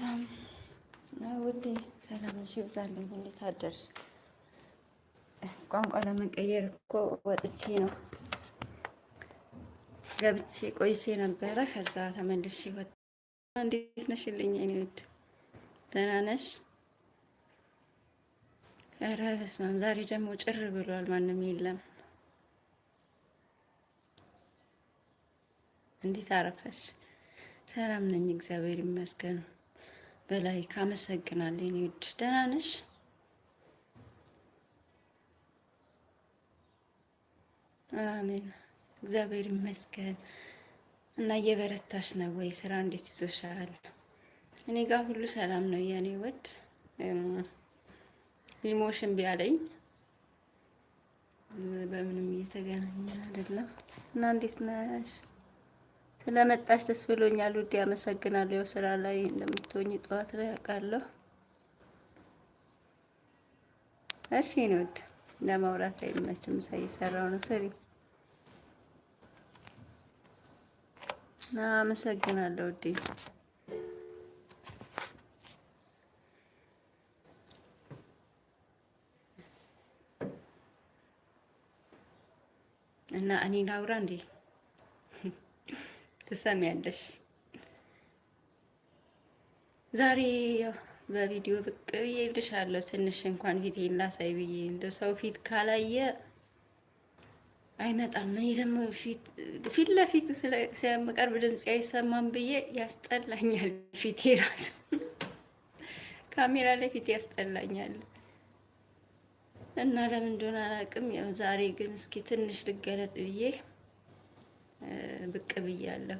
ሰላም ውዴ፣ ሰላምሽ ይብዛልኝ። እንዴት አደርሽ? ቋንቋ ለመቀየር እኮ ወጥቼ ነው ገብቼ ቆይቼ ነበረ። ከዛ ተመልሼ ወጥ እንዴት ነሽልኝ? እኔ ውድ ደህና ነሽ? ኧረ በስመ አብ፣ ዛሬ ደግሞ ጭር ብሏል። ማንም የለም። እንዴት አረፈሽ? ሰላም ነኝ፣ እግዚአብሔር ይመስገን። በላይ ካመሰግናለሁ። እኔ ውድ ደህና ነሽ? አሜን፣ እግዚአብሔር ይመስገን። እና እየበረታሽ ነው ወይ? ስራ እንዴት ይዞሻል? እኔ ጋር ሁሉ ሰላም ነው የኔ ውድ። ሊሞሽን ቢያለኝ በምንም እየተገናኘን አይደለም። እና እንዴት ነሽ? ስለመጣሽ ደስ ብሎኛል ውዴ፣ አመሰግናለሁ። ያው ስራ ላይ እንደምትሆኚ ጠዋት ላይ አውቃለሁ። እሺ ነው ውድ፣ ለማውራት አይመችም። እየሰራሁ ነው። ስሪ። አመሰግናለሁ ውዴ። እና እኔ ላውራ እንዴ? ትሰሚያለሽ? ዛሬ ያው በቪዲዮ ብቅ ብዬ እልሻለሁ። ትንሽ እንኳን ፊቴን ላሳይ ብዬ እንደ ሰው ፊት ካላየ አይመጣም። እኔ ደግሞ ፊት ለፊት ስለመቀርብ ድምጽ አይሰማም ብዬ ያስጠላኛል። ፊቴ ራሱ ካሜራ ላይ ፊቴ ያስጠላኛል እና ለምን እንደሆነ አላውቅም። ያው ዛሬ ግን እስኪ ትንሽ ልገለጥ ብዬ ብቅ ብያለሁ።